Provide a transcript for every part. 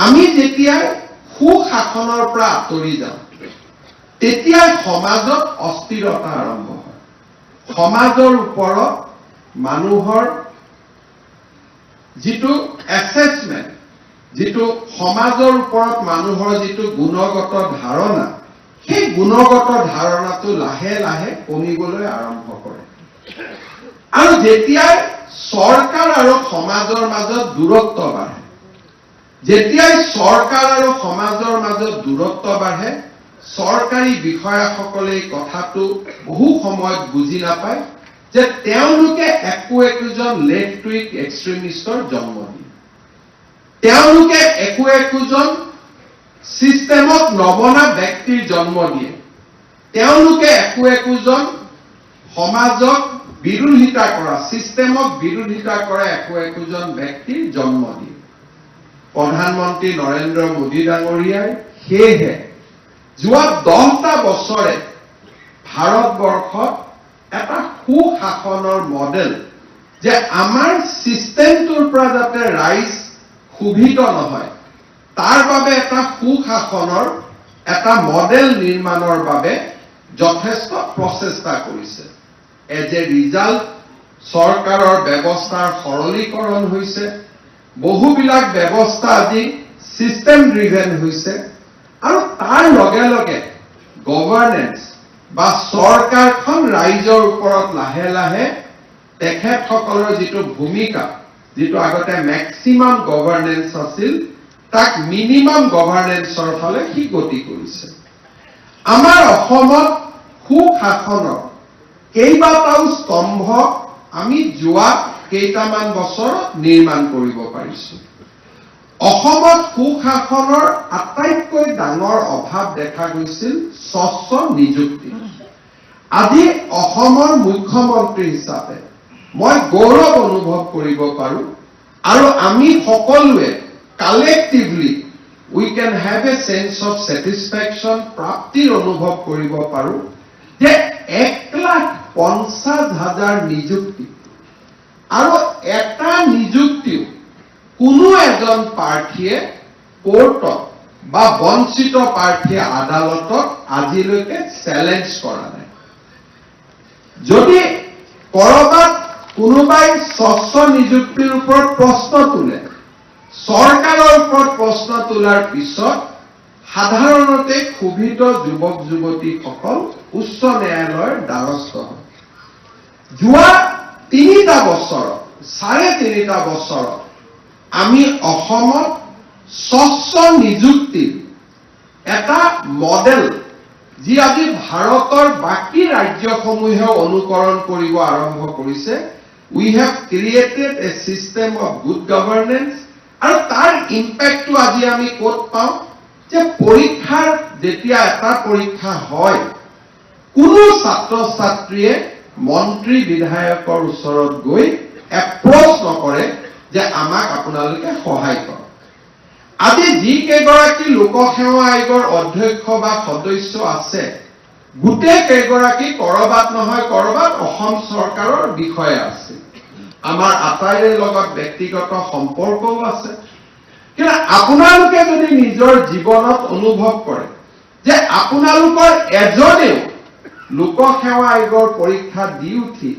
আমি যেতিয়া সুশাসনৰ পৰা আঁতৰি যাওঁ তেতিয়াই সমাজত অস্থিৰতা আৰম্ভ হয়। সমাজৰ ওপৰত মানুহৰ যিটো এছেছমেণ্ট, যিটো সমাজৰ ওপৰত মানুহৰ যিটো গুণগত ধাৰণা, সেই গুণগত ধাৰণাটো লাহে লাহে কমিবলৈ আৰম্ভ কৰে। আৰু যেতিয়াই চৰকাৰ আৰু সমাজৰ মাজত দূৰত্ব বাঢ়ে, যেতিয়াই চৰকাৰ আৰু সমাজৰ মাজত দূৰত্ব বাঢ়ে, চৰকাৰী বিষয়াসকলে এই কথাটো বহু সময়ত বুজি নাপায় যে তেওঁলোকে একোজন লেফ্ট উইং এক্সট্ৰিমিষ্টৰ জন্ম দিয়ে। তেওঁলোকে একোজন সিস্টেমত নবনা ব্যক্তিৰ জন্ম দিয়ে। তেওঁলোকে একোজন সমাজক বিৰোধিতা কৰা, সিস্টেমক বিৰোধিতা কৰা একোজন ব্যক্তিৰ জন্ম দিয়ে। প্ৰধানমন্ত্ৰী নৰেন্দ্ৰ মোদী ডাঙৰীয়াই সেয়েহে যোৱা 10টা বছৰে ভাৰতবৰ্ষত এটা সুশাসনৰ মডেল, যে আমাৰ সিস্টেমটোৰ পৰা যাতে ৰাইজ ক্ষুভিত নহয়, তাৰ বাবে এটা সুশাসনৰ এটা মডেল নিৰ্মাণৰ বাবে যথেষ্ট প্ৰচেষ্টা কৰিছে। এজ এ ৰিজাল্ট চৰকাৰৰ ব্যৱস্থাৰ সৰলীকৰণ হৈছে, বহুবিলাক ব্যৱস্থা আজি সিস্টেম ড্ৰিভেন হৈছে, আৰু তাৰ লগে লগে গভৰ্নেন্স বা চৰকাৰখন ৰাইজৰ ওপৰত লাহে লাহে তেখেতসকলৰ যিটো ভূমিকা, যিটো আগতে মেক্সিমাম গভৰ্নেন্স আছিল, তাক মিনিমাম গভৰ্নেন্সৰ ফালে সি গতি কৰিছে। আমাৰ অসমত সুশাসনৰ কেইবাটাও স্তম্ভ আমি যোৱা কেইটামান বছৰত নিৰ্মাণ কৰিব পাৰিছো। অসমত সুশাসনৰ আটাইতকৈ ডাঙৰ অভাৱ দেখা গৈছিল স্বচ্ছ নিযুক্তি। আজি অসমৰ মুখ্যমন্ত্ৰী হিচাপে মই গৌৰৱ অনুভৱ কৰিব পাৰো, আৰু আমি সকলোৱে collectively we can have a sense of satisfaction, প্ৰাপ্তিৰ অনুভৱ কৰিব পাৰো যে 1,50,000 নিযুক্তি, আৰু এটা নিযুক্তিও কোনো এজন প্ৰাৰ্থীয়ে কোৰ্টত বা বঞ্চিত প্ৰাৰ্থীয়ে আদালতত আজিলৈকে চেলেঞ্জ কৰা নাই। যদি কৰবাত কোনোবাই স্বচ্ছ নিযুক্তিৰ ওপৰত প্ৰশ্ন তোলে, চৰকাৰৰ ওপৰত প্ৰশ্ন তোলাৰ পিছত সাধাৰণতে ক্ষুভিত যুৱক যুৱতীসকল উচ্চ ন্যায়ালয়ৰ দ্বাৰস্থ হয়। যোৱা 3টা বছৰত, 3.5 বছৰত আমি অসমত স্বচ্ছ নিযুক্তিৰ এটা মডেল, যি আজি ভাৰতৰ বাকী ৰাজ্যসমূহে অনুকৰণ কৰিব আৰম্ভ কৰিছে, we have created a system of good governance. আৰু তাৰ ইম্পেক্টটো আজি আমি ক'ত পাওঁ, যে পৰীক্ষাৰ যেতিয়া এটা পৰীক্ষা হয়, কোনো ছাত্ৰ ছাত্ৰীয়ে মন্ত্ৰী বিধায়কৰ ওচৰত গৈ এপ্ৰ'চ নকৰে যে আমাক আপোনালোকে সহায় কৰক। আজি যি কেইগৰাকী লোকসেৱা আয়োগৰ অধ্যক্ষ বা সদস্য আছে, গোটেই কেইগৰাকী কৰবাত নহয় কৰবাত অসম চৰকাৰৰ বিষয়া আছে। আমাৰ আটাইৰে লগত ব্যক্তিগত সম্পৰ্কও আছে। কিন্তু আপোনালোকে যদি নিজৰ জীৱনত অনুভৱ কৰে যে আপোনালোকৰ এজনেও লোকসেৱা আয়োগৰ পৰীক্ষা দি উঠি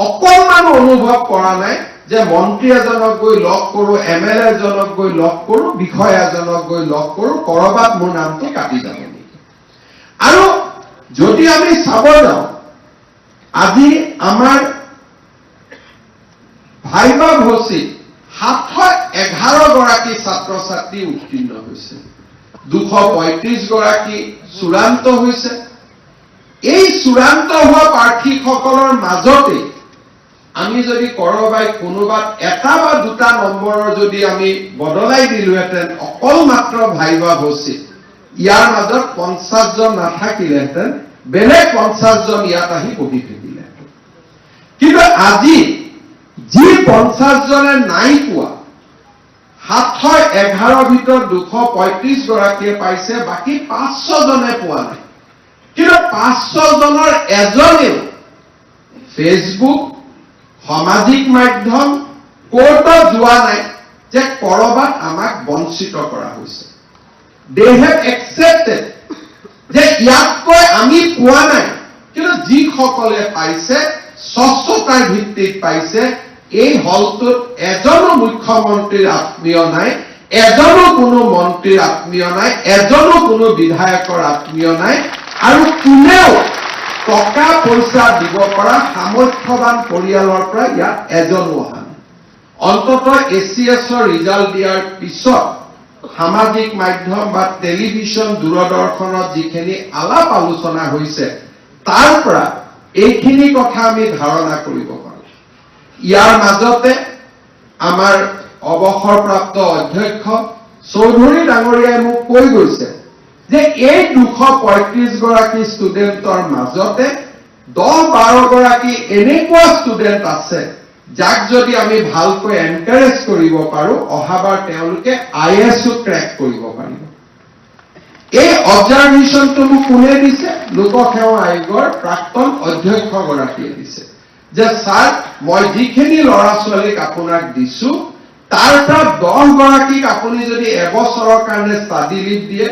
অকণমান অনুভৱ কৰা নাই যে মন্ত্ৰী এজনক গৈ লগ কৰো, MLA এজনক গৈ লগ কৰো, বিষয়া এজনক গৈ লগ কৰো, কৰবাত মোৰ নামটো কাটি যাব নেকি। আৰু যদি আমি চাব যাওঁ, আজি আমাৰ ভাইবা ভচিত 711 গৰাকী ছাত্ৰ ছাত্ৰী উত্তীৰ্ণ হৈছে, 235 গৰাকী চূড়ান্ত হৈছে। এই চূড়ান্ত হোৱা প্ৰাৰ্থীসকলৰ মাজতে আমি যদি কৰবাই কোনোবাত এটা বা দুটা নম্বৰৰ যদি আমি বদলাই দিলোহেঁতেন, অকল মাত্ৰ ভাইবা ভচিত, ইয়াৰ মাজত 50 জন নাথাকিলেহেঁতেন, বেলেগ 50 জন ইয়াত আহি বহি থাকিলেহেঁতেন। কিন্তু আজি যি 50 জনে নাই পোৱা, 711 ভিতৰত 235 গৰাকীয়ে পাইছে, বাকী 500 জনে পোৱা নাই। কিন্তু 500 জনৰ এজনেও ফেচবুক, সামাজিক মাধ্যম, কোৰ্টত যোৱা নাই যে কৰবাত আমাক বঞ্চিত বঞ্চিত কৰা হৈছে they have accepted যে ইয়াতকৈ আমি পোৱা নাই কিন্তু যিসকলে পাইছে স্বচ্ছতাৰ ভিত্তিত পাইছে এই হলটোত এজনো মুখ্যমন্ত্ৰীৰ আত্মীয় নাই এজনো কোনো মন্ত্ৰীৰ আত্মীয় নাই এজনো কোনো বিধায়কৰ আত্মীয় নাই আৰু কোনেও টকা পইচা দিব পৰা সামৰ্থ্যৱান পৰিয়ালৰ পৰা ইয়াত এজনো অহা নাই অন্ততঃ এছিএছৰ ৰিজাল্ট দিয়াৰ পিছত সামাজিক মাধ্যম বা টেলিভিছন দূৰদৰ্শনত যিখিনি আলাপ আলোচনা হৈছে তাৰ পৰা এইখিনি কথা আমি ধাৰণা কৰিব পাৰোঁ ইয়াৰ মাজতে আমাৰ অৱসৰপ্ৰাপ্ত অধ্যক্ষ চৌধুৰী ডাঙৰীয়াই মোক কৈ গৈছে যে এই 235 গৰাকী ষ্টুডেণ্টৰ মাজতে 10-12 গৰাকী এনেকুৱা ষ্টুডেণ্ট আছে যাক যদি আমি ভালকৈ এনকাৰেজ কৰিব পাৰোঁ অহাবাৰ তেওঁলোকে আইএছও ক্ৰেক কৰিব পাৰিব এই অবজাৰভেশ্যনটো মোক কোনে দিছে লোকসেৱা আয়োগৰ প্ৰাক্তন অধ্যক্ষগৰাকীয়ে দিছে যে ছাৰ মই যিখিনি ল'ৰা ছোৱালীক আপোনাক দিছোঁ তাৰ পৰা 10 গৰাকীক আপুনি যদি এবছৰৰ কাৰণে ষ্টাডি লিভ দিয়ে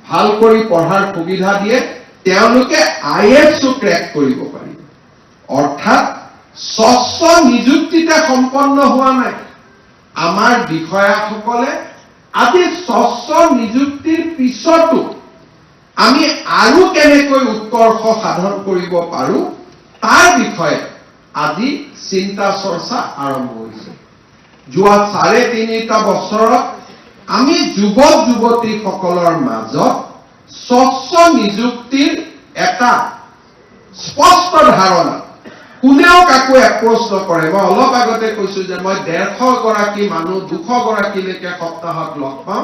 ভাল কৰি পঢ়াৰ সুবিধা দিয়ে তেওঁলোকে আইএছও ক্ৰেক কৰিব পাৰিব অৰ্থাৎ স্বচ্ছ নিযুক্তিতে সম্পন্ন হোৱা নাই আমাৰ বিষয়াসকলে আজি স্বচ্ছ নিযুক্তিৰ পিছতো আমি আৰু কেনেকৈ উৎকৰ্ষ সাধন কৰিব পাৰোঁ তাৰ বিষয়ে আজি চিন্তা চৰ্চা আৰম্ভ হৈছে যোৱা 3.5 বছৰত আমি যুৱক যুৱতীসকলৰ মাজত স্বচ্ছ নিযুক্তিৰ এটা স্পষ্ট ধাৰণা কোনেও কাকো এপ্ৰ'চ নকৰে মই অলপ আগতে কৈছোঁ যে মই 150 গৰাকী মানুহ 200 গৰাকীলৈকে সপ্তাহত লগ পাওঁ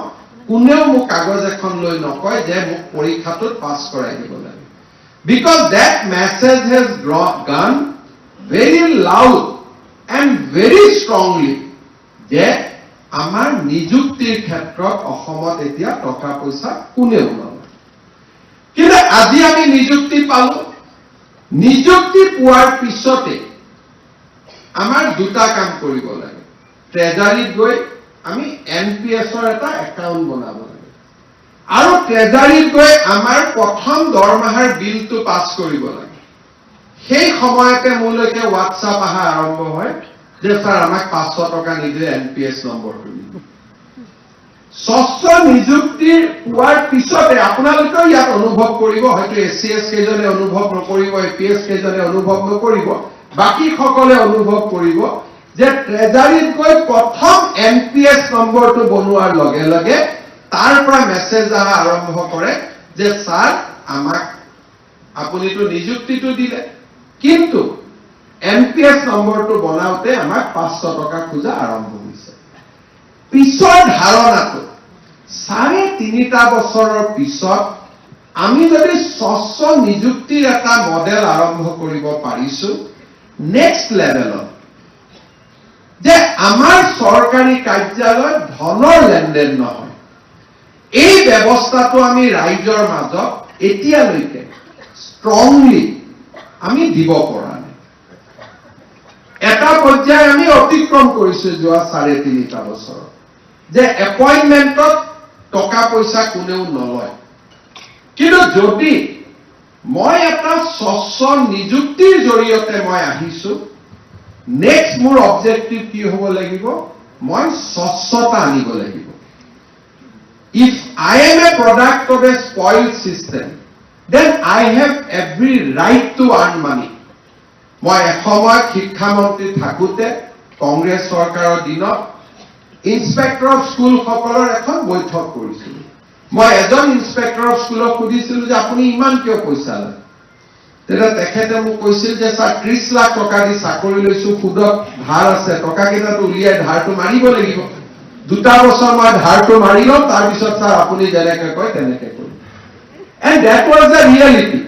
কোনেও মোক কাগজ এখন লৈ নকয় যে মোক পৰীক্ষাটোত পাছ কৰাই দিব লাগে because that message has gone very loud and very strongly যে আমাৰ নিযুক্তিৰ ক্ষেত্ৰত অসমত এতিয়া টকা পইচা কোনেও নলয় কিন্তু আজি আমি নিযুক্তি পালোঁ নিযুক্তি পোৱাৰ পিছতে আমাৰ দুটা কাম কৰিব লাগে ট্ৰেজাৰীত গৈ আমি এনপিএছৰ এটা একাউণ্ট বনাব লাগে আৰু ট্ৰেজাৰীত গৈ আমাৰ প্ৰথম দৰমহাৰ বিলটো পাছ কৰিব লাগে সেই সময়তে মোলৈকে হোৱাটছআপ অহা আৰম্ভ হয় যে ছাৰ আমাক 500 টকা নিদিলে এনপিএছ নম্বৰটো দিব স্বচ্ছ নিযুক্তিৰ পোৱাৰ পিছতে আপোনালোকেও ইয়াত অনুভৱ কৰিব হয়তো এছিএছ কেইজনে অনুভৱ নকৰিব এপিএছ কেইজনে অনুভৱ নকৰিব বাকীসকলে অনুভৱ কৰিব যে ট্ৰেজাৰীত গৈ প্ৰথম এনপিএছ নম্বৰটো বনোৱাৰ লগে লগে তাৰ পৰা মেছেজ অহা আৰম্ভ কৰে যে ছাৰ আমাক আপুনিতো নিযুক্তিটো দিলে কিন্তু এনপিএছ নম্বৰটো বনাওঁতে আমাক 500 টকা খোজা আৰম্ভ হৈছে পিছৰ ধাৰণাটো 3.5 বছৰৰ পিছত আমি যদি স্বচ্ছ নিযুক্তিৰ এটা মডেল আৰম্ভ কৰিব পাৰিছোঁ নেক্সট লেভেলত যে আমাৰ চৰকাৰী কাৰ্যালয়ত ধনৰ লেনদেন নহয় এই ব্যৱস্থাটো আমি ৰাইজৰ মাজত এতিয়ালৈকে ষ্ট্ৰংলি আমি দিব পৰা নাই এটা পৰ্যায় আমি অতিক্ৰম কৰিছোঁ যোৱা 3.5 বছৰত যে এপইণ্টমেণ্টত টকা পইচা কোনেও নলয় কিন্তু যদি মই এটা স্বচ্ছ নিযুক্তিৰ জৰিয়তে মই আহিছোঁ নেক্সট মোৰ অবজেক্টিভ কি হ'ব লাগিব মই স্বচ্ছতা আনিব লাগিব if I am a product of a spoiled system then I have every right to earn money মই এসময়ত শিক্ষামন্ত্ৰী থাকোঁতে কংগ্ৰেছ চৰকাৰৰ দিনত ইন্সপেক্টৰ অফ স্কুল সকলৰ এখন বৈঠক কৰিছিলোঁ মই এজন ইন্সপেক্টৰ অফ স্কুলক সুধিছিলোঁ যে আপুনি ইমান কিয় পইচা লয় তেতিয়া তেখেতে মোক কৈছিল যে ছাৰ 30 লাখ টকা দি চাকৰি লৈছোঁ সুদত ধাৰ আছে টকাকেইটাটো উলিয়াই ধাৰটো মাৰিব লাগিব 2 বছৰ মই ধাৰটো মাৰি লম তাৰপিছত ছাৰ আপুনি যেনেকৈ কয় তেনেকৈ কৰিম and that was the reality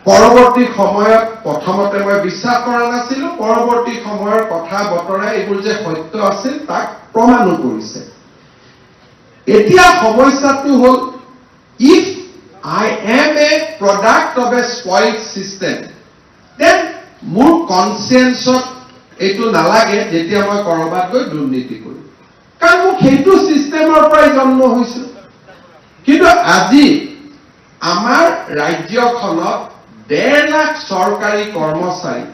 পৰৱৰ্তী সময়ত প্ৰথমতে মই বিশ্বাস কৰা নাছিলোঁ পৰৱৰ্তী সময়ৰ কথা বতৰা এইবোৰ যে সত্য আছিল তাক প্ৰমাণো কৰিছে এতিয়া সমস্যাটো হ'ল if I am a product of a spoiled system then মোৰ কনসিয়েন্সত এইটো নালাগে যেতিয়া মই কৰবাত গৈ দুৰ্নীতি কৰোঁ কাৰণ মোক সেইটো ছিষ্টেমৰ পৰাই জন্ম হৈছিল। কিন্তু আজি আমাৰ ৰাজ্যখনত 1.5 লাখ চৰকাৰী কৰ্মচাৰী,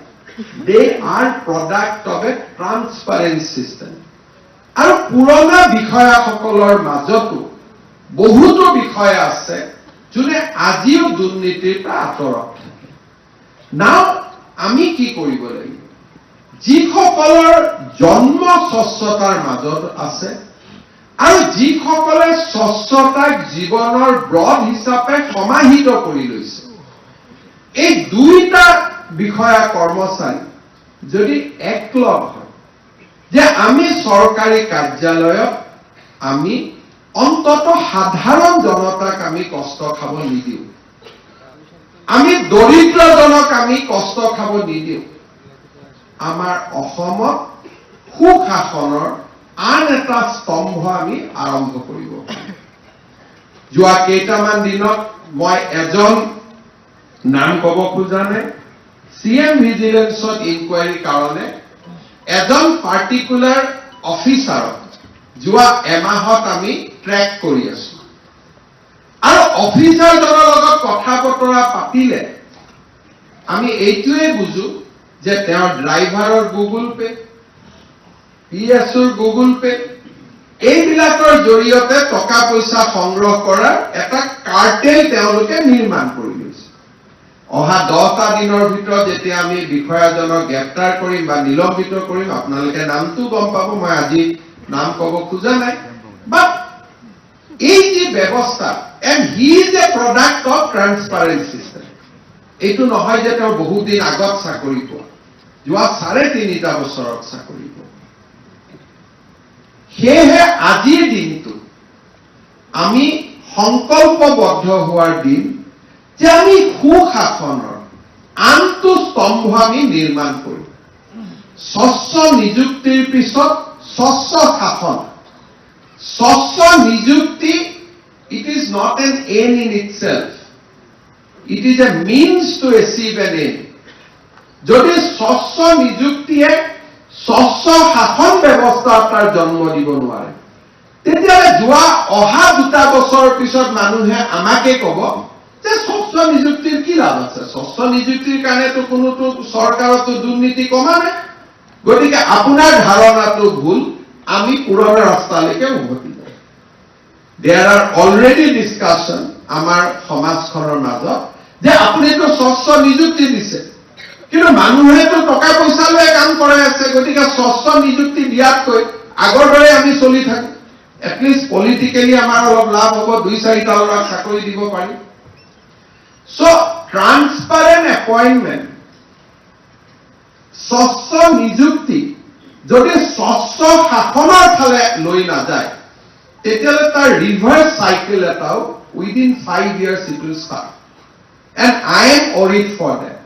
they are product of a transparent system। আৰু পুৰণা বিষয়াসকলৰ মাজতো বহুতো বিষয়া আছে যোনে আজিও দুৰ্নীতিৰ পৰা আঁতৰত থাকে। নাও আমি কি কৰিব লাগিব? যিসকলৰ জন্ম স্বচ্ছতাৰ মাজত আছে আৰু যিসকলে স্বচ্ছতাক জীৱনৰ ব্ৰড হিচাপে সমাহিত কৰি লৈছে, এই দুইটা বিষয়া কৰ্মচাৰী যদি একলগ হয় যে আমি চৰকাৰী কাৰ্যালয়ত আমি অন্তত সাধাৰণ জনতাক আমি কষ্ট খাব নিদিওঁ, আমি দৰিদ্ৰজনক আমি কষ্ট খাব নিদিওঁ, আমাৰ অসমত সুশাসনৰ আন এটা স্তম্ভ আমি আৰম্ভ কৰিব পাৰিম। যোৱা কেইটামান দিনত মই এজন নাম ক'ব খোজা নাই, CM ভিজিলেন্সত ইনকুৱাৰীৰ কাৰণে এজন পাৰ্টিকুলাৰ অফিচাৰক যোৱা এমাহত আমি ট্ৰেক কৰি আছো। আৰু অফিচাৰজনৰ লগত কথা বতৰা পাতিলে আমি এইটোৱে বুজো যে তেওঁৰ ড্ৰাইভাৰৰ গুগল পে, PSৰ গুগল পে, এইবিলাকৰ জৰিয়তে টকা পইচা সংগ্ৰহ কৰাৰ এটা কাৰ্টেল তেওঁলোকে নিৰ্মাণ কৰি লৈছে। অহা 10টা দিনৰ ভিতৰত যেতিয়া আমি বিষয়াজনক গ্ৰেপ্তাৰ কৰিম বা নিলম্বিত কৰিম, আপোনালোকে নামটো গম পাব, মই আজি নাম ক'ব খোজা নাই। বাট এই যে ব্যৱস্থা, and he is a product of transparent system. এইটো নহয় যে তেওঁ বহুত দিন আগত চাকৰি পোৱা, যোৱা 3.5 বছৰত চাকৰি পোৱা। সেয়েহে আজিৰ দিনটো আমি সংকল্পবদ্ধ হোৱাৰ দিন যে আমি সুশাসনৰ আনটো স্তম্ভ আমি নিৰ্মাণ কৰিম। স্বচ্ছ নিযুক্তিৰ পিছত স্বচ্ছ শাসন। স্বচ্ছ নিযুক্তি, it is not an aim in itself. It is a means to achieve an aim. যদি স্বচ্ছ নিযুক্তিয়ে স্বচ্ছ শাসন ব্যৱস্থা এটাৰ জন্ম দিব নোৱাৰে, তেতিয়াহ'লে যোৱা অহা 2টা বছৰৰ পিছত মানুহে আমাকে ক'ব যে স্বচ্ছ নিযুক্তিৰ কি লাভ আছে? স্বচ্ছ নিযুক্তিৰ কাৰণেতো কোনোতো চৰকাৰতো দুৰ্নীতি কমা নাই। গতিকে আপোনাৰ ধাৰণাটো ভুল, আমি পুৰণা ৰাস্তালৈকে উভতি যাওঁ। দেয়াৰ আৰ অলৰেডি ডিছকাশ্যন আমাৰ সমাজখনৰ মাজত যে আপুনিতো স্বচ্ছ নিযুক্তি দিছে, কিন্তু মানুহেতো টকা পইচা লৈ কাম কৰাই আছে। গতিকে স্বচ্ছ নিযুক্তি দিয়াতকৈ আগৰ দৰে আমি চলি থাকো, এটলিষ্ট পলিটিকেলি আমাৰ অলপ লাভ হ'ব, 2-4টা ল'ৰাক চাকৰি দিব পাৰি। চ' ট্ৰান্সপাৰেণ্ট এপইণ্টমেণ্ট, স্বচ্ছ নিযুক্তি যদি স্বচ্ছ শাসনৰ ফালে লৈ নাযায়, তেতিয়াহ'লে তাৰ ৰিভাৰ্চ চাইকেল এটাও within 5 years it will start. And I am worried for that.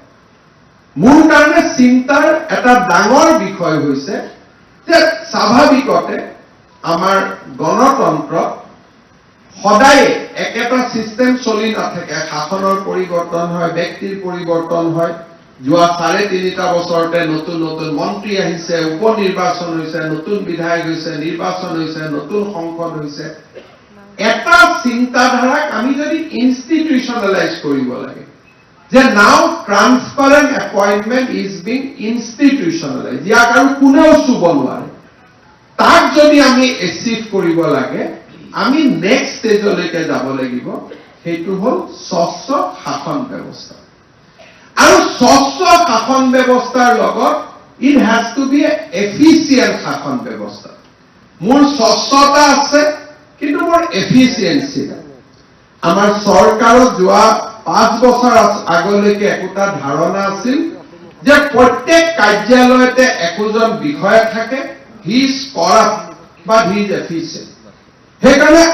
মোৰ কাৰণে চিন্তাৰ এটা ডাঙৰ বিষয় হৈছে যে স্বাভাৱিকতে আমাৰ গণতন্ত্ৰত সদায় একেটা চিষ্টেম চলি নাথাকে। শাসনৰ পৰিৱৰ্তন হয়, ব্যক্তিৰ পৰিৱৰ্তন হয়। যোৱা 3.5 বছৰতে নতুন নতুন মন্ত্ৰী আহিছে, উপ নিৰ্বাচন হৈছে, নতুন বিধায়ক হৈছে, নিৰ্বাচন হৈছে, নতুন সংসদ হৈছে। এটা চিন্তাধাৰাক আমি যদি ইনষ্টিটিউচনেলাইজ কৰিব লাগে যে নাও ট্ৰান্সপাৰেণ্ট এপইণ্টমেণ্ট ইজ বিং ইনষ্টিটিউচনেলাইজ, ইয়াক আৰু কোনেও চুব নোৱাৰে, তাক যদি আমি এচিভ কৰিব লাগে, আমি নেক্সট ষ্টেজলৈকে যাব লাগিব। সেইটো হ'ল স্বচ্ছ শাসন ব্যৱস্থা। আৰু স্বচ্ছ শাসন ব্যৱস্থাৰ লগত it has to be efficient শাসন ব্যৱস্থা। মোৰ স্বচ্ছতা আছে, কিন্তু মোৰ এফিচিয়েঞ্চি নাই। আমাৰ চৰকাৰত যোৱা 5 বছৰ আগলৈকে একোটা ধাৰণা আছিল যে প্ৰত্যেক কাৰ্যালয়তে একোজন বিষয়া থাকে, he is corrupt but he is efficient. সেইকাৰণে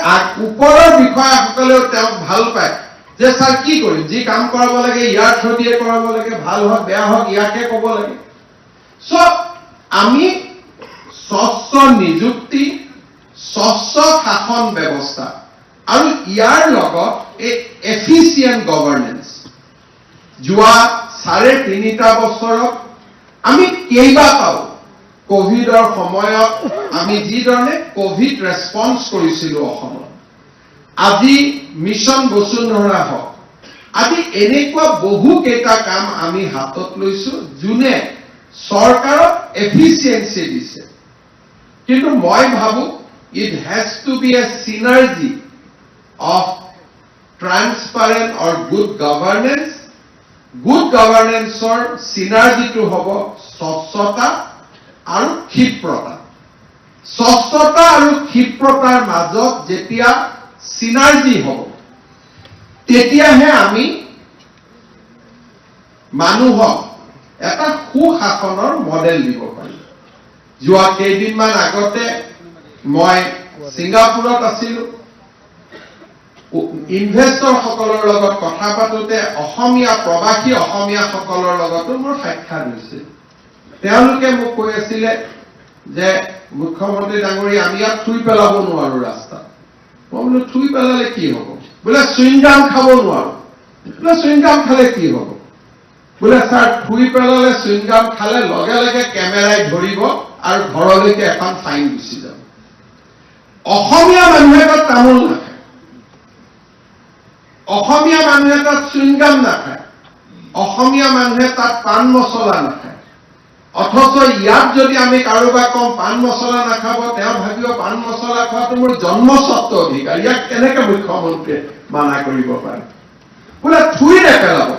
ওপৰৰ বিষয়াসকলেও তেওঁক ভাল পায় যে ছাৰ কি কৰিম, যি কাম কৰাব লাগে ইয়াৰ থ্ৰু দিয়ে কৰাব লাগে, ভাল হওক বেয়া হওক ইয়াকে ক'ব লাগে। চ' আমি স্বচ্ছ নিযুক্তি, স্বচ্ছ শাসন ব্যৱস্থা আৰু ইয়াৰ লগত এই এফিচিয়েণ্ট গভৰ্নেন্স, যোৱা 3.5 বছৰত আমি কেইবাটাও কোভিডৰ সময়ত আমি যিধৰণে কোভিড ৰেছপন্স কৰিছিলোঁ অসমত, আজি মিছন বসুন্ধৰা হওক, আজি এনেকুৱা বহুকেইটা কাম আমি হাতত লৈছো যোনে চৰকাৰক এফিচিয়েঞ্চি দিছে। কিন্তু মই ভাবো it has to be a synergy of transparent or good governance. Good গভৰ্নেন্সৰ চিনাৰ্জিটো হ'ব স্বচ্ছতা আৰু ক্ষিপ্ৰতা। স্বচ্ছতা আৰু ক্ষিপ্ৰতাৰ মাজত যেতিয়া চিনাৰ্জি হ'ব, তেতিয়াহে আমি মানুহক এটা সুশাসনৰ মডেল দিব পাৰিম। যোৱা কেইদিনমান আগতে মই ছিংগাপুৰত আছিলো। ইনভেষ্টৰসকলৰ লগত কথা পাতোতে অসমীয়া প্ৰবাসী অসমীয়াসকলৰ লগতো মোৰ সাক্ষাৎ হৈছিল। তেওঁলোকে মোক কৈ আছিলে যে মুখ্যমন্ত্ৰী ডাঙৰীয়া, আমি ইয়াত থুই পেলাব নোৱাৰো ৰাস্তাত। মই বোলো থুই পেলালে কি হ'ব? বোলে চুইংগাম খাব নোৱাৰো। বোলে চুইংগাম খালে কি হ'ব? বোলে ছাৰ থুই পেলালে চুইংগাম খালে লগে লগে কেমেৰাই ধৰিব আৰু ঘৰলৈকে এখন ফাইন গুচি যাব। অসমীয়া মানুহে তাত তামোল নাখায়, অসমীয়া মানুহে তাত চুইংগাম নাখায়, অসমীয়া মানুহে তাত পাণ মছলা নাখায়। অথচ ইয়াত যদি আমি কাৰোবাক কম পাণ মছলা নাখাব, তেওঁ ভাবিব পাণ মছলা খোৱাটো মোৰ জন্মস্বত্ব অধিকাৰ, ইয়াক কেনেকে মুখ্যমন্ত্ৰীয়ে মানা কৰিব পাৰে? বোলে থুই নেপেলাব।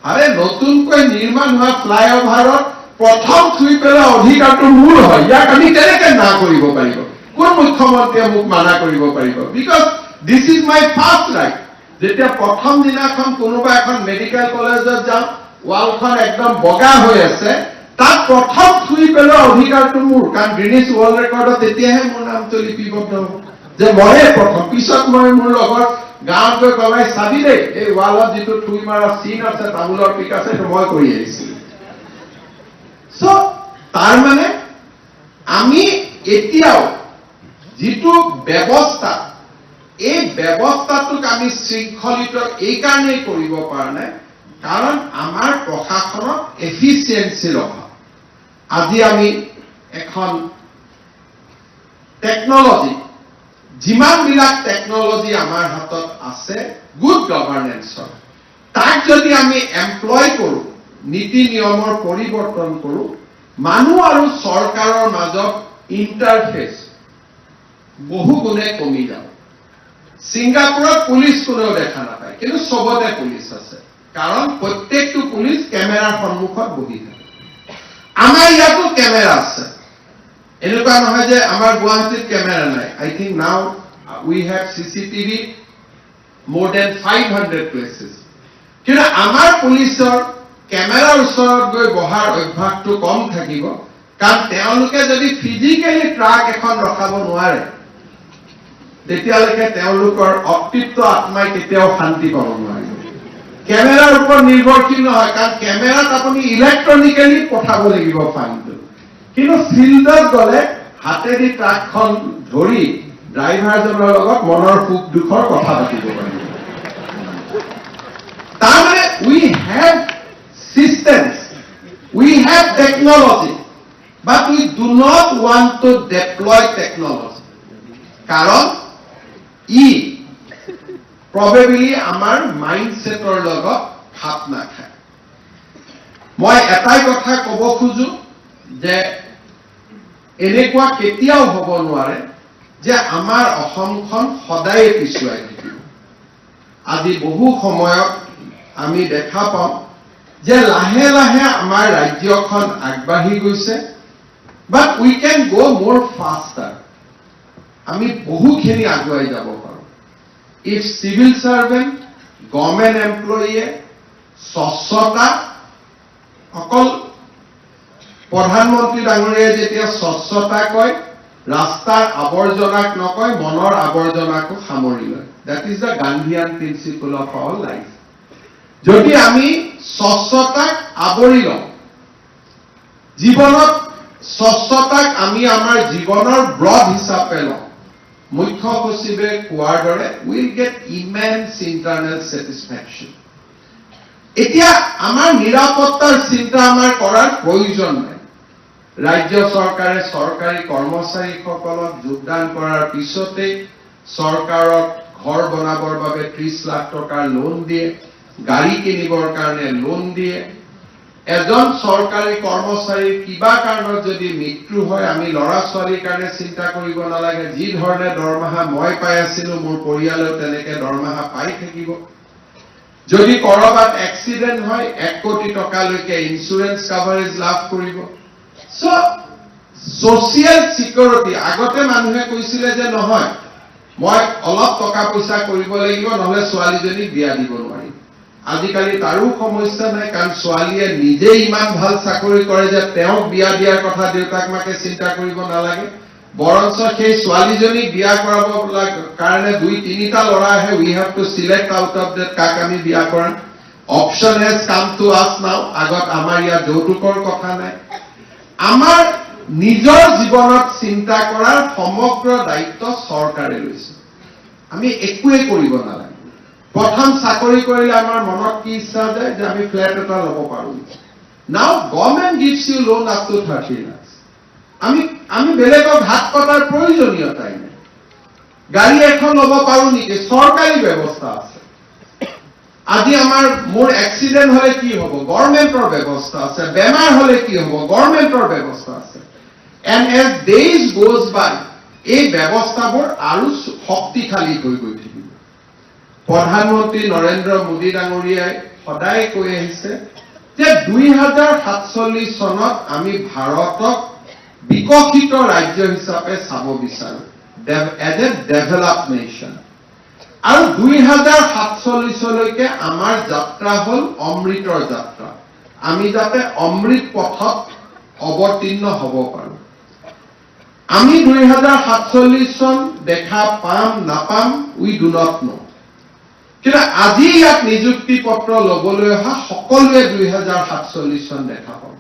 আৰে নতুনকৈ নিৰ্মাণ হোৱা ফ্লাইঅভাৰত প্ৰথম থুই পেলোৱা অধিকাৰটো মোৰ হয়, ইয়াক আমি কেনেকে না কৰিব পাৰিব? কোন মুখ্যমন্ত্ৰীয়ে মোক মানা কৰিব পাৰিব? Because this is my first right. যেতিয়া প্ৰথম দিনাখন কোনোবা এখন মেডিকেল কলেজত যাওঁ, ৱালখন একদম বগা হৈ আছে, তাত প্ৰথম থুই পেলোৱা অধিকাৰটো মোৰ, কাৰণ গ্ৰিনিছ ৱৰ্ল্ড ৰেকৰ্ডত তেতিয়াহে মোৰ নামটো লিপিবদ্ধ হ'ব যে ময়ে প্ৰথম। পিছত মই মোৰ লগত গাঁৱত গৈ কবাই চাবি দেই, এই ৱালত যিটো থুই মাৰা চিন আছে, তামোলৰ পিক আছে, সেইটো মই কৰি আহিছিলো। চ' তাৰমানে আমি এতিয়াও যিটো ব্যৱস্থা, এই ব্যৱস্থাটোক আমি শৃংখলিত এইকাৰণেই কৰিব পৰা নাই কাৰণ আমাৰ প্ৰশাসনত এফিচিয়েঞ্চিৰ অভাৱ। আজি আমি এখন টেকনলজি, যিমানবিলাক টেকনলজি আমাৰ হাতত আছে গুড গভৰ্নেন্সৰ, তাক যদি আমি এমপ্লয় কৰোঁ, নীতি নিয়মৰ পৰিৱৰ্তন কৰোঁ, মানুহ আৰু চৰকাৰৰ মাজত ইণ্টাৰফেচ বহু গুণে কমি যাব। ছিংগাপুৰত পুলিচ কোনেও দেখা নাপায়, কিন্তু চবতে পুলিচ আছে, কাৰণ প্ৰত্যেকটো পুলিচ কেমেৰাৰ সন্মুখত বহি থাকে। আমাৰ ইয়াতো কেমেৰা আছে, এনেকুৱা নহয় যে আমাৰ গুৱাহাটীত কেমেৰা নাই। I think now we have CCTV more than 500 places. কিন্তু আমাৰ পুলিচৰ কেমেৰাৰ ওচৰত গৈ বহাৰ অভ্যাসটো কম থাকিব, কাৰণ তেওঁলোকে যদি ফিজিকেলি ট্ৰাক এখন ৰখাব নোৱাৰে, তেতিয়ালৈকে তেওঁলোকৰ অতৃপ্ত আত্মাই কেতিয়াও শান্তি পাব নোৱাৰিব। কেমেৰাৰ ওপৰত নিৰ্ভৰশীল নহয়, কাৰণ কেমেৰাত আপুনি ইলেক্ট্ৰনিকেলি পঠাব লাগিব ফাইনটো, কিন্তু ফিল্ডত গ'লে হাতেদি ট্ৰাকখন ধৰি ড্ৰাইভাৰজনৰ লগত মনৰ সুখ দুখৰ কথা পাতিব পাৰিব। তাৰমানে উই have systems, we have technology, but we do not want to deploy technology. কারণ probably আমাৰ মাইন্ডসেটৰ লগত খাপ নাখায়। মই এটাই কথা ক'ব খোজো যে এনেকুৱা কেতিয়াও হ'ব নোৱাৰে যে আমাৰ অসমখন সদায় পিছুৱাই থাকিব। আজি বহু সময়ত আমি দেখা পাওঁ যে লাহে লাহে আমাৰ ৰাজ্যখন আগবাঢ়ি গৈছে, বাট উই কেন গো মোৰ ফাষ্টাৰ। আমি বহুখিনি আগুৱাই যাব পাৰোঁ। ইফ চিভিল চাৰ্ভেণ্ট, গভৰ্ণমেণ্ট এমপ্লয়ীয়ে স্বচ্ছতা, অকল প্ৰধানমন্ত্ৰী ডাঙৰীয়াই যেতিয়া স্বচ্ছতা কয়, ৰাস্তাৰ আৱৰ্জনাক নকয়, মনৰ আৱৰ্জনাকো সামৰি লয়। That is the Gandhian principle of our life. যদি আমি স্বচ্ছতাক আৱৰি লওঁ, জীৱনত স্বচ্ছতাক আমি আমাৰ জীৱনৰ ব্ৰড হিচাপে লওঁ, মুখ্য সচিবে কোৱাৰ দৰে will get immense internal satisfaction. এতিয়া আমাৰ নিৰাপত্তাৰ চিন্তা আমাৰ কৰাৰ প্ৰয়োজন নাই। ৰাজ্য চৰকাৰে চৰকাৰী কৰ্মচাৰীসকলক যোগদান কৰাৰ পিছতে চৰকাৰক ঘৰ বনাবৰ বাবে 30 লাখ টকাৰ লোন দিয়ে, গাড়ী কিনিবৰ কাৰণে লোন দিয়ে। এজন চৰকাৰী কৰ্মচাৰীৰ কিবা কাৰণত যদি মৃত্যু হয়, আমি ল'ৰা ছোৱালীৰ কাৰণে চিন্তা কৰিব নালাগে। যি ধৰণে দৰমহা মই পাই আছিলো, মোৰ পৰিয়ালেও তেনেকে দৰমহা পাই থাকিব। যদি কৰবাত এক্সিডেন্ট হয়, 1 কোটি টকালৈকে ইন্সুৰেন্স কাভাৰেজ লাভ কৰিব। ছচিয়েল চিকিউৰিটি, আগতে মানুহে কৈছিলে যে নহয়, মই অলপ টকা পইচা কৰিব লাগিব, নহলে ছোৱালীজনীক বিয়া দিব নোৱাৰিম। আজিকালি তাৰো সমস্যা নাই, কাৰণ ছোৱালীয়ে নিজে ইমান ভাল চাকৰি কৰে যে তেওঁক বিয়া দিয়াৰ কথা দেউতাক মাকে চিন্তা কৰিব নালাগে। বৰঞ্চ সেই ছোৱালীজনীক বিয়া কৰাব কাৰণে 2-3টা ল'ৰা আহে। We have to select out of that কাক আমি বিয়া কৰাম। অপশ্যন হেজ কাম টু আছ নাও। আগত আমাৰ ইয়াত যৌতুকৰ কথা নাই। আমাৰ নিজৰ জীৱনত চিন্তা কৰাৰ সমগ্ৰ দায়িত্ব চৰকাৰে লৈছে। আমি একোৱে কৰিব নালাগে। প্ৰথম চাকৰি কৰিলে আমাৰ মনত কি ইচ্ছা যায় যে আমি ফ্লেট এটা ল'ব পাৰো। Now government gives you loan up to 30 lakh. আমি বেলেগক হাত কটাৰ প্ৰয়োজনীয়তাই নাই। গাড়ী এখন ল'ব পাৰো নেকি? চৰকাৰী ব্যৱস্থা আছে। আজি মোৰ এক্সিডেন্ট হলে কি হ'ব? গভৰ্ণমেণ্টৰ ব্যৱস্থা আছে। বেমাৰ হলে কি হ'ব? গভৰ্ণমেণ্টৰ ব্যৱস্থা আছে। এণ্ড এজ ডেইজ গোজ বাই, এই ব্যৱস্থাবোৰ আৰু শক্তিশালী হৈ গৈ থাকিব। প্ৰধানমন্ত্ৰী নৰেন্দ্ৰ মোদী ডাঙৰীয়াই সদায় কৈ আহিছে যে 2047 চনত আমি ভাৰতক বিকশিত ৰাজ্য হিচাপে চাব বিচাৰো, এজ এ ডেভেলপ নেশ্যন। আৰু 2047লৈকে আমাৰ যাত্ৰা হল অমৃতৰ যাত্ৰা। আমি যাতে অমৃত পথত অৱতীৰ্ণ হ'ব পাৰো। আমি 2047 চন দেখা পাম নাপাম, উই ডু নট নো। কিন্তু আজি ইয়াত নিযুক্তি পত্ৰ লবলৈ অহা সকলোৱে 2047 চন দেখা পাব।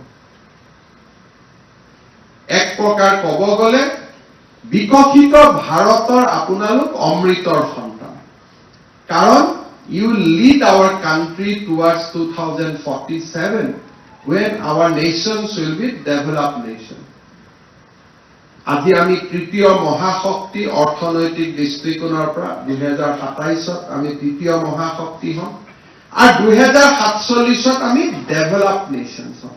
এক প্ৰকাৰ ক'ব গ'লে বিকশিত ভাৰতৰ আপোনালোক অমৃতৰ সন্তান। কাৰণ you lead our country towards 2047 when our nations will be developed nation. আজি আমি তৃতীয় মহাশক্তি অৰ্থনৈতিক দৃষ্টিকোণৰ পৰা 2027ত আমি তৃতীয় মহাশক্তি হম। আৰু 2047ত আমি ডেভেলপড নেশ্যনছ হম।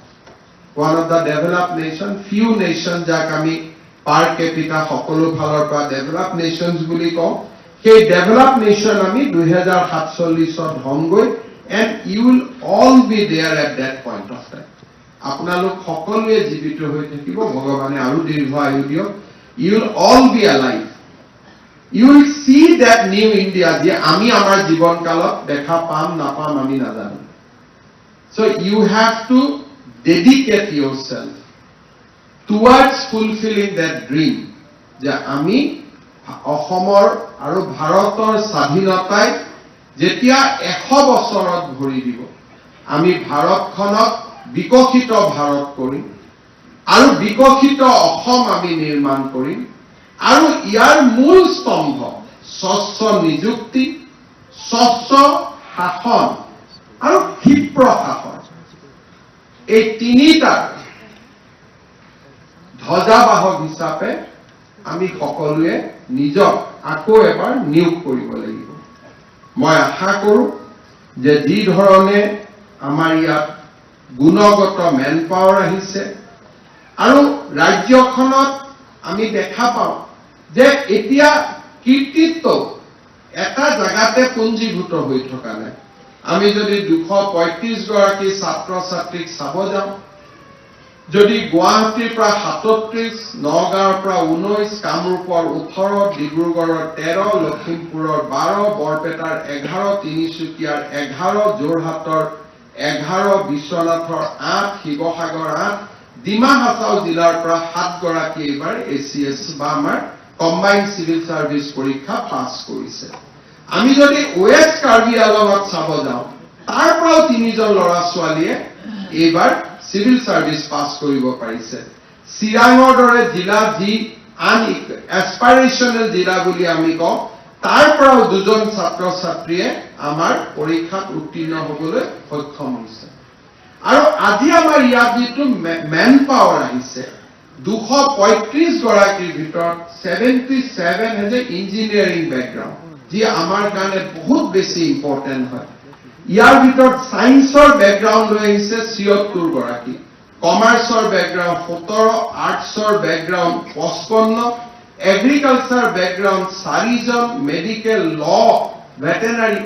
One of the developed nation, few nations যাক আমি পাৰ কেপিটা সকলো ফালৰ পৰা ডেভেলপড নেশ্যনছ বুলি কওঁ। সেই ডেভেলপড নেশ্যন আমি 2047ত হমগৈ। And you will all be there at that point of time. আপোনালোক সকলোৱে জীৱিত হৈ থাকিব, ভগৱানে আৰু দীৰ্ঘ আয়ু দিয়ক। You will all be alive. You will see that new India যে আমি আমাৰ জীৱন কালত দেখা পাম নাপাম আমি নাজানো। So you have to dedicate yourself towards fulfilling that dream যে আমি অসমৰ আৰু ভাৰতৰ স্বাধীনতাই যেতিয়া 100 বছৰত ভৰি দিব, আমি ভাৰতখনক বিকশিত ভাৰত কৰিম আৰু বিকশিত অসম আমি নিৰ্মাণ কৰিম। আৰু ইয়াৰ মূল স্তম্ভ স্বচ্ছ নিযুক্তি, স্বচ্ছ শাসন আৰু ক্ষিপ্ৰ শাসন। এই তিনিটাৰ ধ্বজাবাহক হিচাপে আমি সকলোৱে নিজক আকৌ এবাৰ নিয়োগ কৰিব লাগিব। মই আশা কৰো যে যি ধৰণে আমাৰ ইয়াত গুণগত মেন পাৱাৰ আহিছে আৰু ৰাজ্যখনত আমি দেখা পাওঁ যে এতিয়া কৃতিত্ব এটা জাগাতে পুঞ্জীভূত হৈ থকা নাই। আমি যদি 235 গৰাকী ছাত্ৰ ছাত্ৰীক চাব যাওঁ, যদি গুৱাহাটীৰ পৰা 37, নগাঁৱৰ পৰা 19, কামৰূপৰ 18, ডিব্ৰুগড়ৰ 13, লখিমপুৰৰ 12, বৰপেটাৰ 11, তিনিচুকীয়াৰ 11, যোৰহাটৰ 11, বিশ্বনাথৰ 8, শিৱসাগৰ 8, ডিমা হাছাও জিলাৰ পৰা 7 গৰাকী এইবাৰ ACS বা আমাৰ কম্বাইন্ড চিভিল সাৰ্ভিস পৰীক্ষা পাছ কৰিছে। আমি যদি ওয়েস্ট কাৰ্বি আংলঙত চাব যাওঁ, তাৰ পৰাও 3জন ল'ৰা ছোৱালীয়ে এইবাৰ চিভিল সাৰ্ভিস পাছ কৰিব পাৰিছে। চিৰাঙৰ দৰে জিলা যি আন এছপাইৰেশ্যনেল জিলা বুলি আমি কওঁ, তাৰ পৰাও 2জন ছাত্ৰ ছাত্ৰীয়ে আমাৰ পৰীক্ষাত উত্তীৰ্ণ হ'বলৈ সক্ষম হৈছে। আৰু আজি আমাৰ ইয়াত যিটো মেন পাৱাৰ আহিছে, 235 গৰাকীৰ ভিতৰত 77 has a engineering background, যি আমাৰ কাৰণে বহুত বেছি ইম্পৰ্টেন্ট হয়। ইয়াৰ ভিতৰত সায়েন্সৰ বেকগ্ৰাউণ্ড লৈ আহিছে 76 গৰাকী, কমাৰ্চৰ বেকগ্ৰাউণ্ড 17, আৰ্টছৰ বেকগ্ৰাউণ্ড 55, এগ্ৰিকালচাৰ বেকগ্ৰাউণ্ড 4 জন, মেডিকেল, ল, ভেটেনাৰী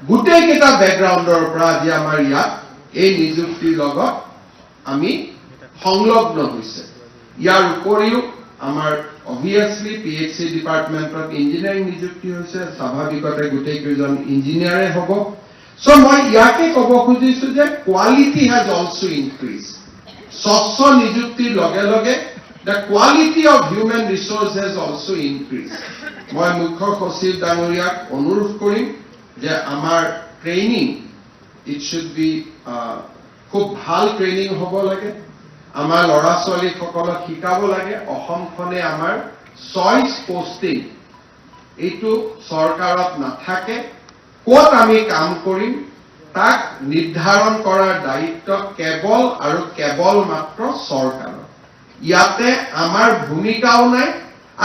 গোটেই কেইটা বেকগ্ৰাউণ্ডৰ পৰা আজি আমাৰ ইয়াত এই নিযুক্তিৰ লগত আমি সংলগ্ন হৈছে। ইয়াৰ উপৰিও আমাৰ অবভিয়াছলি PhD ডিপাৰ্টমেণ্টত ইঞ্জিনিয়াৰিং নিযুক্তি হৈছে, স্বাভাৱিকতে গোটেই কেইজন ইঞ্জিনিয়াৰে হ'ব। So মই ইয়াকে ক'ব খুজিছো যে কোৱালিটি হেজ অলসো ইনক্ৰিজ। স্বচ্ছ নিযুক্তিৰ লগে লগে the quality of human resource has also increased. মই মুখ্য সচিব ডাঙৰীয়াক অনুৰোধ কৰিম যে আমাৰ ট্ৰেইনিং it should be খুব ভাল ট্ৰেইনিং হ'ব লাগে। আমাৰ ল'ৰা ছোৱালীসকলক শিকাব লাগে অসমখনে আমাৰ চইচ পোষ্টিং এইটো চৰকাৰত নাথাকে, ক'ত আমি কাম কৰিম তাক নিৰ্ধাৰণ কৰাৰ দায়িত্ব কেৱল আৰু কেৱল মাত্ৰ চৰকাৰৰ। ইয়াতে আমাৰ ভূমিকাও নাই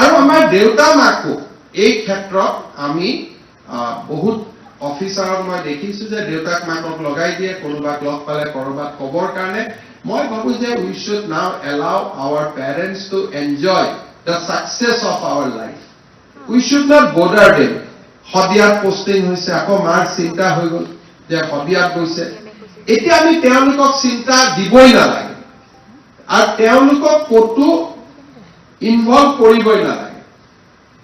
আৰু আমাৰ দেউতা মাকো এই ক্ষেত্ৰত আমি বহুত অফিচাৰক মই দেখিছো যে দেউতাক মাকক লগাই দিয়ে কোনোবাক লগ পালে কৰবাত কবৰ কাৰণে। মই ভাবো যে we should now allow our parents to enjoy the success of our life. We should not bother them. হদিয়াত পোষ্টিং হৈছে, আকৌ মাৰ চিন্তা হৈ গ'ল যে হদিয়াত গৈছে। এতিয়া আমি তেওঁলোকক চিন্তা দিবই নালাগে আৰু তেওঁলোকক ক'তো ইনভলভ কৰিবই নালাগে।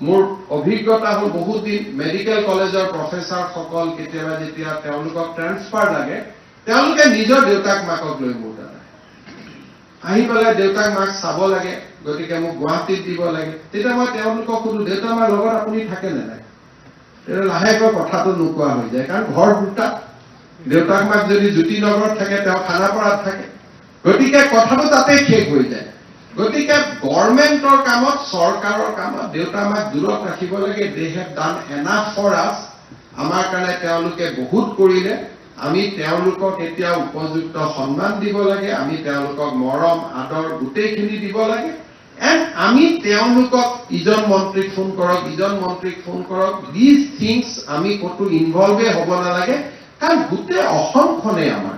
মোৰ অভিজ্ঞতা হ'ল বহুত দিন মেডিকেল কলেজৰ প্ৰফেচাৰসকল কেতিয়াবা যেতিয়া তেওঁলোকক ট্ৰান্সফাৰ লাগে তেওঁলোকে নিজৰ দেউতাক মাকক লৈ মোৰ তাত আহি পেলাই দেউতাক মাক চাব লাগে, গতিকে মোক গুৱাহাটীত দিব লাগে। তেতিয়া মই তেওঁলোকক সুধো দেউতা মাৰ লগত আপুনি থাকে নে নাই? লাহেকৈ কথাটো নোকোৱা হৈ যায়, কাৰণ ঘৰ দুটা। দেউতাক মাক যদি জ্যোতিনগৰত থাকে তেওঁ খানাপাৰাত থাকে, গতিকে কথাটো তাতে শেষ হৈ যায়। গতিকে গভৰ্ণমেণ্টৰ কামত চৰকাৰৰ কামত দেউতা মাক দূৰত ৰাখিব লাগে। They have done enough for us. আমাৰ কাৰণে তেওঁলোকে বহুত কৰিলে, আমি তেওঁলোকক এতিয়া উপযুক্ত সন্মান দিব লাগে, আমি তেওঁলোকক মৰম আদৰ গোটেইখিনি দিব লাগে। এণ্ড আমি তেওঁলোকক ইজন মন্ত্ৰীক ফোন কৰক, ইজন মন্ত্ৰীক ফোন কৰক, দিজ থিংছ আমি ক'তো ইনভলভে হ'ব নালাগে, কাৰণ গোটেই অসমখনে আমাৰ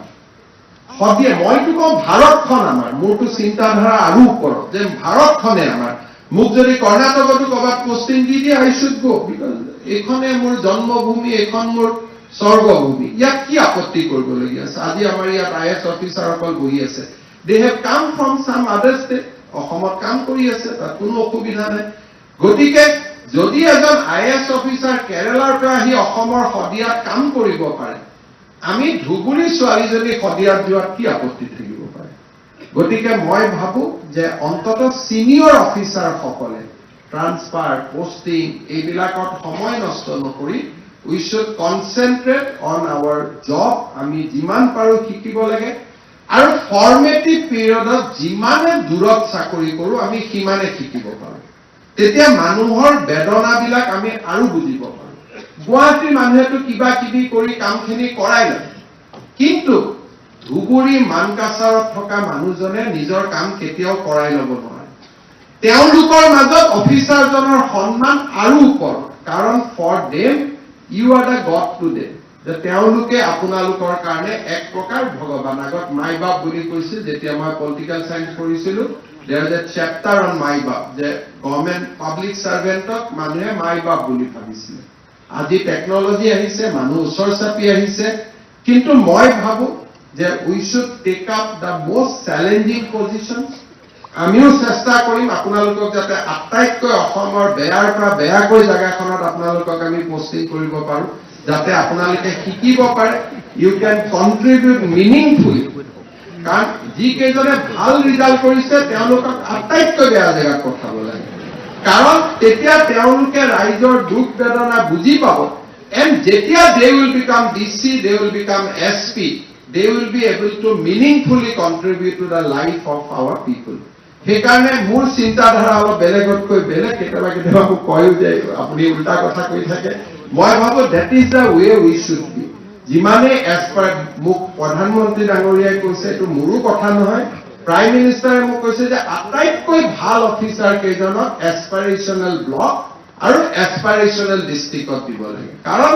সদিয়ে। মইতো কওঁ ভাৰতখন আমাৰ, মোৰতো চিন্তাধাৰা আৰু ওপৰত যে ভাৰতখনে আমাৰ। মোক যদি কৰ্ণাটকতো ক'ৰবাত পোষ্টিং দি দিয়ে আই শুড গো, বিকজ এইখনে মোৰ জন্মভূমি, এইখন মোৰ স্বৰ্গভূমি। ইয়াত কি আপত্তি কৰিবলগীয়া আছে? আজি আমাৰ ইয়াত IAS অফিচাৰসকল বহি আছে, দে হেভ কাম ফ্ৰম চাম আদাৰ ষ্টেট, অসমত কাম কৰি আছে, তাত কোনো অসুবিধা নাই। গতিকে যদি এজন IAS অফিচাৰ কেৰালাৰ পৰা আহি অসমৰ সদিয়াত কাম কৰিব পাৰে, আমি ধুবুৰী ছোৱালীজনী সদিয়াত যোৱাত কি আপত্তি থাকিব পাৰে? গতিকে মই ভাবো যে অন্তত চিনিয়ৰ অফিচাৰসকলে ট্ৰান্সফাৰ পোষ্টিং এইবিলাকত সময় নষ্ট নকৰি we should concentrate on our job. আমি যিমান পাৰো শিকিব লাগে আৰু ফৰ্মেটিভ পিৰিয়ডত যিমানে দূৰত চাকৰি কৰো আমি সিমানে শিকিব পাৰো। তেতিয়া মানুহৰ বেদনাবিলাক আমি আৰু বুজিব পাৰো। গুৱাহাটীৰ মানুহেতো কিবা কিবি কৰি কামখিনি কৰাই লয়, কিন্তু ধুবুৰী মানকাছাৰত থকা মানুহজনে নিজৰ কাম কেতিয়াও কৰাই ল'ব নোৱাৰে। তেওঁলোকৰ মাজত অফিচাৰজনৰ সন্মান আৰু ওপৰত, কাৰণ for them you are the God to them. যে তেওঁলোকে আপোনালোকৰ কাৰণে এক প্ৰকাৰ ভগৱান। আগত মাই বাপ বুলি কৈছিল, যেতিয়া মই পলিটিকেল চায়েন্স পঢ়িছিলো there is a chapter on মাই বাপ, যে গভৰ্ণমেণ্ট পাব্লিক চাৰ্ভেণ্টক মানুহে মাই বাপ বুলি ভাবিছিলে। আজি টেকনলজি আহিছে, মানুহ ওচৰ চাপি আহিছে, কিন্তু মই ভাবো যে we should take up the most challenging position. আমিও চেষ্টা কৰিম আপোনালোকক যাতে আটাইতকৈ অসমৰ বেয়াৰ পৰা বেয়াকৈ জেগাখনত আপোনালোকক আমি পোষ্টিং কৰিব পাৰো, যাতে আপোনালোকে শিকিব পাৰে, ইউ কেন কন্ট্ৰিবিউট মিনিংফুলি। কাৰণ যিকেইজনে ভাল ৰিজাল্ট কৰিছে তেওঁলোকক আটাইতকৈ বেয়া জেগাত পঠাব লাগে, কাৰণ তেতিয়া তেওঁলোকে ৰাইজৰ দুখ বেদনা বুজি পাব। এণ্ড যেতিয়া they will became DC, they will became SP, they will be able to meaningfully contribute to the life of our people. সেইকাৰণে মোৰ চিন্তাধাৰা অলপ বেলেগতকৈ বেলেগ। কেতিয়াবা কেতিয়াবা মোক কয়ো যে আপুনি উল্টা কথা কৈ থাকে। মই ভাবো that is the way we should be. যিমানে এজ পাৰ মোক প্ৰধানমন্ত্ৰী ডাঙৰীয়াই কৈছে, এইটো মোৰো কথা নহয়, প্ৰাইম মিনিষ্টাৰে মোক কৈছে যে আটাইতকৈ ভাল অফিচাৰ কেইজনক এছপাইৰেশ্যনেল ব্লক আৰু এছপাইৰেশ্যনেল ডিষ্ট্ৰিক্টত দিব লাগে। কাৰণ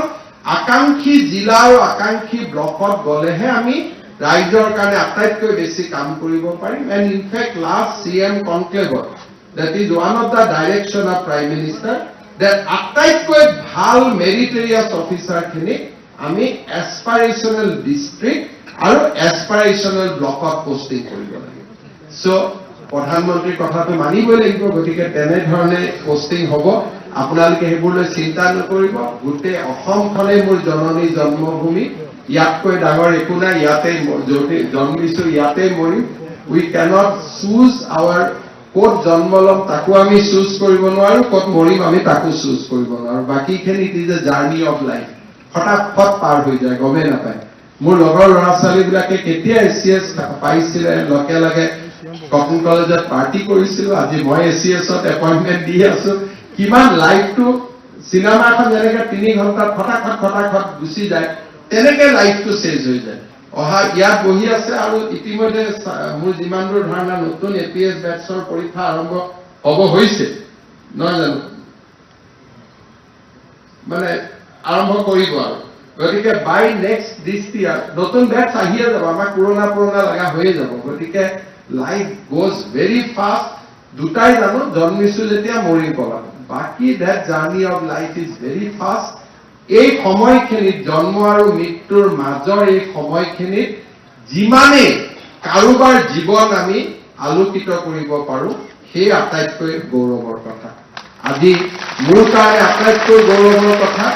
আকাংক্ষী জিলা আৰু আকাংক্ষী ব্লকত গলেহে আমি ৰাইজৰ কাৰণে আটাইতকৈ বেছি কাম কৰিব পাৰিম। এণ্ড ইনফেক্ট লাষ্ট CM কনক্লেভত that is one of the direction of Prime Minister that আটাইতকৈ ভাল মেৰিটৰিয়াছ অফিচাৰ খিনি আমি এছপাইৰেশ্যনেল ডিষ্ট্ৰিক্ট আৰু এছপাইৰেশ্যনেল ব্লকত পোষ্টিং কৰিব লাগে। সো প্ৰধানমন্ত্ৰীৰ কথাটো মানিবই লাগিব। গতিকে তেনেধৰণে পোষ্টিং হ'ব। আপোনালোকে সেইবোৰলৈ চিন্তা নকৰিব। গোটেই অসমখনেই মোৰ জননী জন্মভূমি, ইয়াতকৈ ডাঙৰ একো নাই। ইয়াতে জন্মিছো, ইয়াতে মৰিম। উই কেনট চুজ আৱাৰ ক'ত জন্ম ল'ম তাকো আমি চুজ কৰিব নোৱাৰো, ক'ত মৰিম আমি তাকো চুজ কৰিব নোৱাৰো। বাকীখিনি it is a journey of life, ফটাফট পাৰ হৈ যায়, গমেই নাপায়। মোৰ লগৰ ল'ৰা ছোৱালীবিলাকে কেতিয়া ACS পাইছিলে, লগে লগে কটন কলেজত পাৰ্টি কৰিছিলো। আজি মই ACSত এপইণ্টমেণ্ট দি আছো। কিমান লাইফটো চিনেমা এখন যেনেকে 3 ঘণ্টাত ফটাফট গুচি যায়, তেনেকে লাইফটো চেঞ্জ হৈ যায়। অহা ইয়াত বহি আছে আৰু ইতিমধ্যে মোৰ যিমান দূৰ ধাৰণা নতুন APS বেটছৰ পৰীক্ষা আৰম্ভ হ'ব হৈছে, নহয় জানো? মানে আৰম্ভ কৰিব আৰু। গতিকে বাই নেক্সট দিছ ইয়াৰ নতুন বেটছ আহিয়ে যাব, আমাৰ পুৰণা লগা হৈয়ে যাব। গতিকে লাইফ গোজ ভেৰি ফাষ্ট। দুটাই জানো, জন্মিছো যেতিয়া মৰি পলাম। বাকী that journey of life is very fast. এই সময়খিনিত, জন্ম আৰু মৃত্যুৰ মাজৰ এই সময়খিনিত যিমানেই কাৰোবাৰ জীৱন আমি আলোকিত কৰিব পাৰো, সেই আটাইতকৈ গৌৰৱৰ কথা। আজি মোৰ কাৰণে আটাইতকৈ গৌৰৱৰ কথা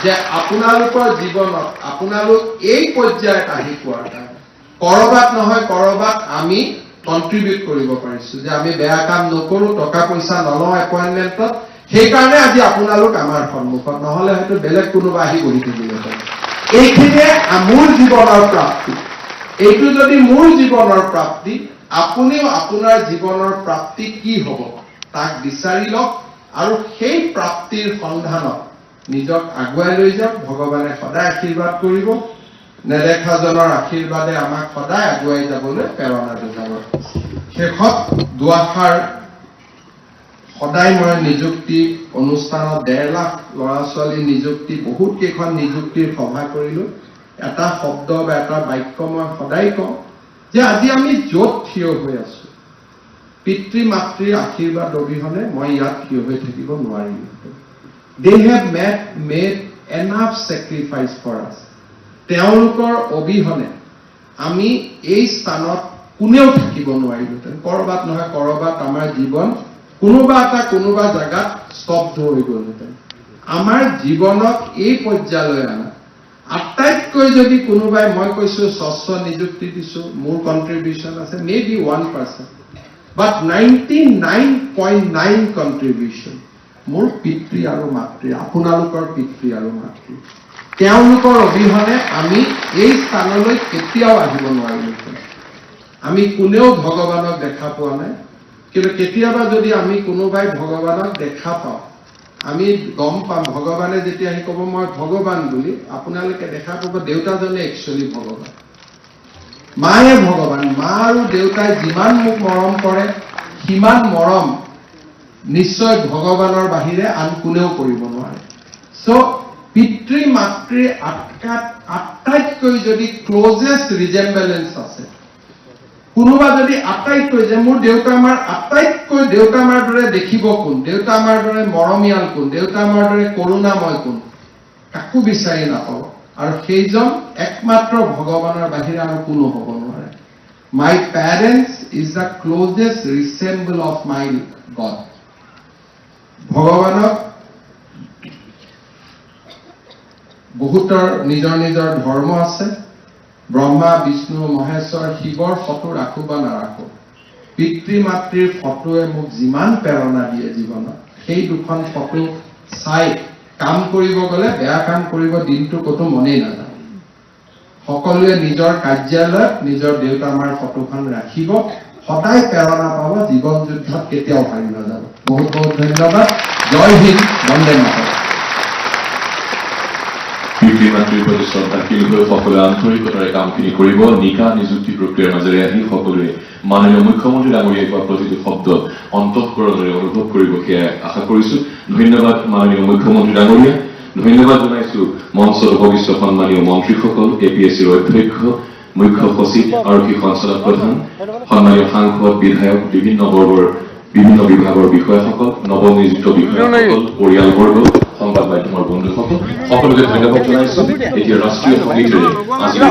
যে আপোনালোকৰ জীৱনত আপোনালোক এই পৰ্যায়ত আহি পোৱাৰ কাৰণে কৰবাত নহয় কৰবাত আমি কণ্ট্ৰিবিউট কৰিব পাৰিছো। যে আমি বেয়া কাম নকৰো, টকা পইচা নলওঁ এপইণ্টমেণ্টত, সেইকাৰণে আজি আপোনালোক আমাৰ সন্মুখত, নহলে হয়তো বেলেগ কোনোবা আহি বহি থাকিব। এইখিনিয়ে মোৰ জীৱনৰ প্ৰাপ্তি। এইটো যদি মোৰ জীৱনৰ প্ৰাপ্তি, আপুনিও আপোনাৰ জীৱনৰ প্ৰাপ্তি কি হ'ব তাক বিচাৰি লওক আৰু সেই প্ৰাপ্তিৰ সন্ধানত নিজক আগুৱাই লৈ যাওক। ভগৱানে সদায় আশীৰ্বাদ কৰিব। নেদেখাজনৰ আশীৰ্বাদে আমাক সদায় আগুৱাই যাবলৈ প্ৰেৰণা যোগাব। শেষত দুআষাৰ, সদায় মই নিযুক্তি অনুষ্ঠানত 1.5 লাখ ল'ৰা ছোৱালী নিযুক্তি, বহুত কেইখন নিযুক্তিৰ সভা কৰিলো। এটা শব্দ বা এটা বাক্য মই সদায় কওঁ যে আজি আমি য'ত থিয় হৈ আছো, পিতৃ মাতৃৰ আশীৰ্বাদ অবিহনে মই ইয়াত থিয় হৈ থাকিব নোৱাৰিম। They have made enough sacrifice for us. তেওঁলোকৰ অবিহনে আমি এই স্থানত কোনেও থাকিব নোৱাৰিলোহেঁতেন। কৰবাত নহয় কৰবাত আমাৰ জীৱন কোনোবা জাগাত স্তব্ধ হৈ গ'লহেঁতেন। আমাৰ জীৱনক এই পৰ্যায়লৈ আনা আটাইতকৈ যদি কোনোবাই, মই কৈছো স্বচ্ছ নিযুক্তি দিছো, মোৰ কণ্ট্ৰিবিউশ্যন আছে মেবি 1%, বাট 99.9 কণ্ট্ৰিবিউশ্যন মোৰ পিতৃ আৰু মাতৃ, আপোনালোকৰ পিতৃ আৰু মাতৃ। তেওঁলোকৰ অবিহনে আমি এই স্থানলৈ কেতিয়াও আহিব নোৱাৰিলোহেঁতেন। আমি কোনেও ভগৱানক দেখা পোৱা নাই, কিন্তু কেতিয়াবা যদি আমি কোনোবাই ভগৱানক দেখা পাওঁ, আমি গম পাম। ভগৱানে যেতিয়া আহি ক'ব মই ভগৱান বুলি, আপোনালোকে দেখা পাব দেউতাজনে একচুৱেলি ভগৱান, মায়ে ভগৱান। মা আৰু দেউতাই যিমান মোক মৰম কৰে, সিমান মৰম নিশ্চয় ভগৱানৰ বাহিৰে আন কোনেও কৰিব নোৱাৰে। চ' পিতৃ মাতৃৰ আটাইতকৈ যদি ক্লজেষ্ট ৰিজেম্বলেঞ্চ আছে, কোনোবা যদি আটাইতকৈ, যে মোৰ দেউতা মাৰ আটাইতকৈ দেউতা মাৰ দৰে দেখিব কোন, দেউতা মাৰ দৰে মৰমীয়াল কোন, দেউতা মাৰ দৰে কৰোণাময় কোন, কাকো বিচাৰি নাপাব। আৰু সেইজন একমাত্ৰ ভগৱানৰ বাহিৰে আৰু কোনো হ'ব নোৱাৰে। My parents is the closest resemble of my god. ভগৱানক বহুতৰ নিজৰ নিজৰ ধৰ্ম আছে। ব্ৰহ্মা, বিষ্ণু, মহেশ্বৰ, শিৱৰ ফটো ৰাখো বা নাৰাখো, পিতৃ মাতৃৰ ফটোৱে মোক যিমান প্ৰেৰণা দিয়ে জীৱনত, সেই দুখন ফটো চাই কাম কৰিব গ'লে বেয়া কাম কৰিব দিনটো ক'তো মনেই নাযায়। সকলোৱে নিজৰ কাৰ্যালয়ত নিজৰ দেউতা মাৰ ফটোখন ৰাখিব, সদায় প্ৰেৰণা পাব, জীৱন যুদ্ধত কেতিয়াও হাৰি নাযাব। বহুত বহুত ধন্যবাদ। জয় হিন্দ, বন্দে মাতৰম। পিতৃ মাতৃৰ প্ৰতি শ্ৰদ্ধাশীল হৈ সকলোৱে আন্তৰিকতাৰে কামখিনি কৰিব নিকা নিযুক্তি প্ৰক্ৰিয়াৰ মাজেৰে আহি সকলোৱে মাননীয় মুখ্যমন্ত্ৰী ডাঙৰীয়াই কোৱা প্ৰতিটো শব্দ অন্তঃকৰণেৰে অনুভৱ কৰিব সেয়া আশা কৰিছো ধন্যবাদ মাননীয় মুখ্যমন্ত্ৰী ডাঙৰীয়া ধন্যবাদ জনাইছো মঞ্চত উপবিষ্ট সন্মানীয় মন্ত্ৰীসকল এপিএছচিৰ অধ্যক্ষ মুখ্য সচিব আৰক্ষী সঞ্চালক প্ৰধান সন্মানীয় সাংসদ বিধায়ক বিভিন্ন বৰ্গৰ বিভিন্ন বিভাগৰ বিষয়াসকল নৱনিযুক্ত বিষয়াসকল পৰিয়ালবৰ্গ সংবাদ মাধ্যমৰ বন্ধুসকল সকলোকে ধন্যবাদ জনাইছো এতিয়া ৰাষ্ট্ৰীয় সংগীতেৰে আজিৰ